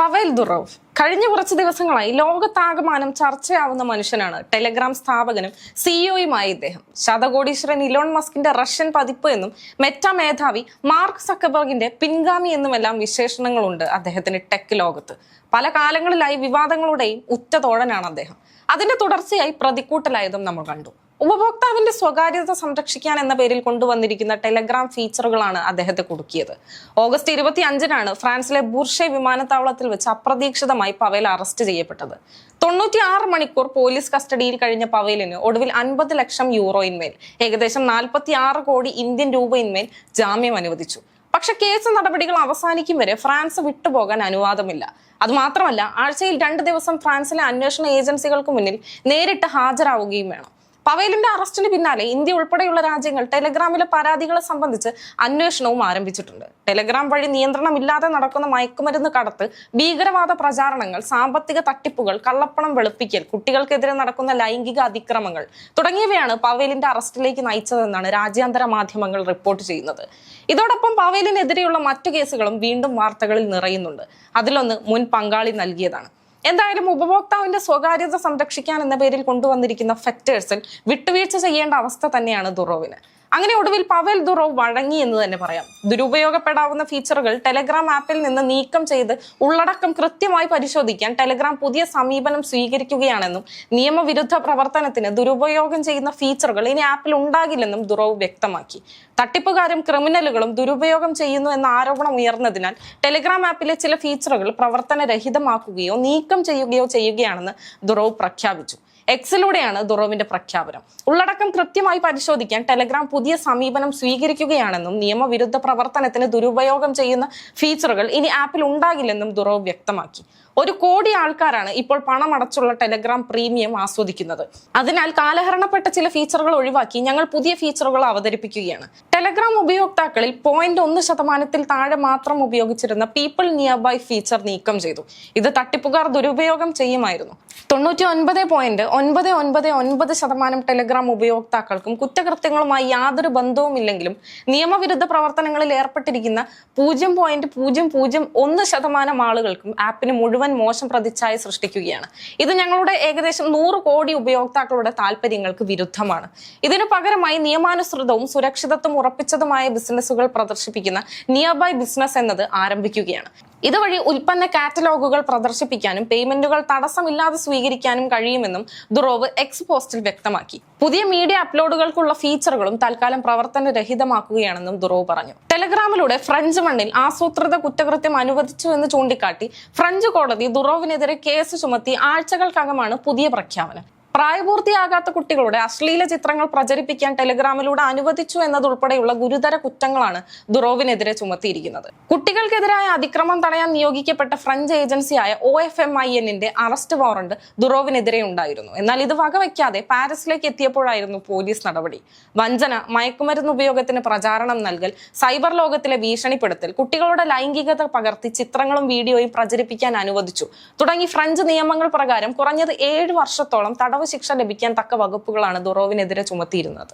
Pavel Durov കഴിഞ്ഞ കുറച്ച് ദിവസങ്ങളായി ലോകത്താകമാനം ചർച്ചയാവുന്ന മനുഷ്യനാണ്. ടെലഗ്രാം സ്ഥാപകനും സിഇഒയുമായ ഇദ്ദേഹം ശതകോടീശ്വരൻ ഇലോൺ മസ്കിന്റെ റഷ്യൻ പതിപ്പ് എന്നും മെറ്റ മേധാവി മാർക്ക് സക്കർബർഗിന്റെ പിൻഗാമി എന്നുമെല്ലാം വിശേഷണങ്ങളുണ്ട് അദ്ദേഹത്തിന് ടെക് ലോകത്ത്. പല കാലങ്ങളിലായി വിവാദങ്ങളുടെയും ഉറ്റതോഴനാണ് അദ്ദേഹം. അതിന്റെ തുടർച്ചയായി പ്രതിക്കൂട്ടലായതും നമ്മൾ കണ്ടു. ഉപഭോക്താവിന്റെ സ്വകാര്യത സംരക്ഷിക്കാൻ എന്ന പേരിൽ കൊണ്ടുവന്നിരിക്കുന്ന ടെലഗ്രാം ഫീച്ചറുകളാണ് അദ്ദേഹത്തെ കുടുക്കിയത്. ഓഗസ്റ്റ് 25-നാണ് ഫ്രാൻസിലെ ബുർഷെ വിമാനത്താവളത്തിൽ വെച്ച് അപ്രതീക്ഷിതമായി പവേൽ അറസ്റ്റ് ചെയ്യപ്പെട്ടത്. 96 മണിക്കൂർ പോലീസ് കസ്റ്റഡിയിൽ കഴിഞ്ഞ പവേലിന് ഒടുവിൽ 50 ലക്ഷം യൂറോയിന്മേൽ ഏകദേശം 46 കോടി ഇന്ത്യൻ രൂപയിന്മേൽ ജാമ്യം അനുവദിച്ചു. പക്ഷെ കേസ് നടപടികൾ അവസാനിക്കും വരെ ഫ്രാൻസ് വിട്ടുപോകാൻ അനുവാദമില്ല. അതുമാത്രമല്ല, ആഴ്ചയിൽ 2 ദിവസം ഫ്രാൻസിലെ അന്വേഷണ ഏജൻസികൾക്ക് മുന്നിൽ നേരിട്ട് ഹാജരാവുകയും വേണം. പവേലിന്റെ അറസ്റ്റിന് പിന്നാലെ ഇന്ത്യ ഉൾപ്പെടെയുള്ള രാജ്യങ്ങൾ ടെലഗ്രാമിലെ പരാതികളെ സംബന്ധിച്ച് അന്വേഷണവും ആരംഭിച്ചിട്ടുണ്ട്. ടെലഗ്രാം വഴി നിയന്ത്രണമില്ലാതെ നടക്കുന്ന മയക്കുമരുന്ന് കടത്ത്, ഭീകരവാദ പ്രചാരണങ്ങൾ, സാമ്പത്തിക തട്ടിപ്പുകൾ, കള്ളപ്പണം വെളുപ്പിക്കൽ, കുട്ടികൾക്കെതിരെ നടക്കുന്ന ലൈംഗിക അതിക്രമങ്ങൾ തുടങ്ങിയവയാണ് പവേലിന്റെ അറസ്റ്റിലേക്ക് നയിച്ചതെന്നാണ് രാജ്യാന്തര മാധ്യമങ്ങൾ റിപ്പോർട്ട് ചെയ്യുന്നത്. ഇതോടൊപ്പം പവേലിനെതിരെയുള്ള മറ്റു കേസുകളും വീണ്ടും വാർത്തകളിൽ നിറയുന്നുണ്ട്. അതിലൊന്ന് മുൻ പങ്കാളി നൽകിയതാണ്. എന്തായാലും ഉപഭോക്താവിന്റെ സ്വകാര്യത സംരക്ഷിക്കാൻ എന്ന പേരിൽ കൊണ്ടുവന്നിരിക്കുന്ന ഫാക്ടേഴ്സിൽ വിട്ടുവീഴ്ച ചെയ്യേണ്ട അവസ്ഥ തന്നെയാണ് ദുറോവിന്. അങ്ങനെ ഒടുവിൽ പവേൽ ദുറോവ് വഴങ്ങി എന്ന് തന്നെ പറയാം. ദുരുപയോഗപ്പെടാവുന്ന ഫീച്ചറുകൾ ടെലഗ്രാം ആപ്പിൽ നിന്ന് നീക്കം ചെയ്ത് ഉള്ളടക്കം കൃത്യമായി പരിശോധിക്കാൻ ടെലഗ്രാം പുതിയ സമീപനം സ്വീകരിക്കുകയാണെന്നും നിയമവിരുദ്ധ പ്രവർത്തനത്തിന് ദുരുപയോഗം ചെയ്യുന്ന ഫീച്ചറുകൾ ഇനി ആപ്പിൽ ഉണ്ടാകില്ലെന്നും ദുറോവ് വ്യക്തമാക്കി. തട്ടിപ്പുകാരും ക്രിമിനലുകളും ദുരുപയോഗം ചെയ്യുന്നു എന്ന ആരോപണം ഉയർന്നതിനാൽ ടെലഗ്രാം ആപ്പിലെ ചില ഫീച്ചറുകൾ പ്രവർത്തനരഹിതമാക്കുകയോ നീക്കം ചെയ്യുകയാണെന്ന് ദുറോവ് പ്രഖ്യാപിച്ചു. എക്സിലൂടെയാണ് ദുറോവിന്റെ പ്രഖ്യാപനം. ഉള്ളടക്കം കൃത്യമായി പരിശോധിക്കാൻ ടെലഗ്രാം പുതിയ സമീപനം സ്വീകരിക്കുകയാണെന്നും നിയമവിരുദ്ധ പ്രവർത്തനത്തിന് ദുരുപയോഗം ചെയ്യുന്ന ഫീച്ചറുകൾ ഇനി ആപ്പിൽ ഉണ്ടാകില്ലെന്നും ദുറോവ് വ്യക്തമാക്കി. 1 കോടി ആൾക്കാരാണ് ഇപ്പോൾ പണമടച്ചുള്ള ടെലഗ്രാം പ്രീമിയം ആസ്വദിക്കുന്നത്. അതിനാൽ കാലഹരണപ്പെട്ട ചില ഫീച്ചറുകൾ ഒഴിവാക്കി ഞങ്ങൾ പുതിയ ഫീച്ചറുകൾ അവതരിപ്പിക്കുകയാണ്. ടെലഗ്രാം ഉപയോക്താക്കളിൽ 0.1% താഴെ മാത്രം ഉപയോഗിച്ചിരുന്ന പീപ്പിൾ നിയർ ബൈ ഫീച്ചർ നീക്കം ചെയ്തു. ഇത് തട്ടിപ്പുകാർ ദുരുപയോഗം ചെയ്യുമായിരുന്നു. 99.999% ടെലഗ്രാം ഉപയോക്താക്കൾക്കും കുറ്റകൃത്യങ്ങളുമായി യാതൊരു ബന്ധവുമില്ലെങ്കിലും നിയമവിരുദ്ധ പ്രവർത്തനങ്ങളിൽ ഏർപ്പെട്ടിരിക്കുന്ന 0.001% ആളുകൾക്കും ആപ്പിന് മുഴുവൻ മോശം പ്രതിച്ഛായ സൃഷ്ടിക്കുകയാണ്. ഇത് ഞങ്ങളുടെ ഏകദേശം 100 കോടി ഉപയോക്താക്കളുടെ താല്പര്യങ്ങൾക്ക് വിരുദ്ധമാണ്. ഇതിനു പകരമായി നിയമാനുസൃതവും സുരക്ഷിതത്വം ഉറപ്പിച്ചതുമായ ബിസിനസ്സുകൾ പ്രദർശിപ്പിക്കുന്ന നിയർ ബൈ ബിസിനസ് എന്നത് ആരംഭിക്കുകയാണ്. ഇതുവഴി ഉൽപ്പന്ന കാറ്റലോഗുകൾ പ്രദർശിപ്പിക്കാനും പേയ്മെന്റുകൾ തടസ്സമില്ലാതെ സ്വീകരിക്കാനും കഴിയുമെന്നും ദുറോവ് എക്സ് പോസ്റ്റിൽ വ്യക്തമാക്കി. പുതിയ മീഡിയ അപ്ലോഡുകൾക്കുള്ള ഫീച്ചറുകളും തൽക്കാലം പ്രവർത്തനരഹിതമാക്കുകയാണെന്നും ദുറോവ് പറഞ്ഞു. ടെലഗ്രാമിലൂടെ ഫ്രഞ്ച് മണ്ണിൽ ആസൂത്രിത കുറ്റകൃത്യം അനുവദിച്ചു എന്ന് ചൂണ്ടിക്കാട്ടി ഫ്രഞ്ച് കോടതി ദുറോവിനെതിരെ കേസ് ചുമത്തി ആഴ്ചകൾക്കകമാണ് പുതിയ പ്രഖ്യാപനം. പ്രായപൂർത്തിയാകാത്ത കുട്ടികളുടെ അശ്ലീല ചിത്രങ്ങൾ പ്രചരിപ്പിക്കാൻ ടെലഗ്രാമിലൂടെ അനുവദിച്ചു എന്നതുൾപ്പെടെയുള്ള ഗുരുതര കുറ്റങ്ങളാണ് ദുറോവിനെതിരെ ചുമത്തിയിരിക്കുന്നത്. കുട്ടികൾക്കെതിരായ അതിക്രമം തടയാൻ നിയോഗിക്കപ്പെട്ട ഫ്രഞ്ച് ഏജൻസിയായ OFMIN-ന്റെ അറസ്റ്റ് വാറണ്ട് ദുറോവിനെതിരെ ഉണ്ടായിരുന്നു. എന്നാൽ ഇത് വകവയ്ക്കാതെ പാരീസിലേക്ക് എത്തിയപ്പോഴായിരുന്നു പോലീസ് നടപടി. വഞ്ചന, മയക്കുമരുന്ന് ഉപയോഗത്തിന് പ്രചാരണം നൽകൽ, സൈബർ ലോകത്തിലെ ഭീഷണിപ്പെടുത്തൽ, കുട്ടികളുടെ ലൈംഗികത പകർത്തി ചിത്രങ്ങളും വീഡിയോയും പ്രചരിപ്പിക്കാൻ അനുവദിച്ചു തുടങ്ങി ഫ്രഞ്ച് നിയമങ്ങൾ പ്രകാരം കുറഞ്ഞത് 7 വർഷത്തോളം തടവ് ശിക്ഷ ലഭിക്കാൻ തക്ക വകുപ്പുകളാണ് ദുറോവിനെതിരെ ചുമത്തിയിരുന്നത്.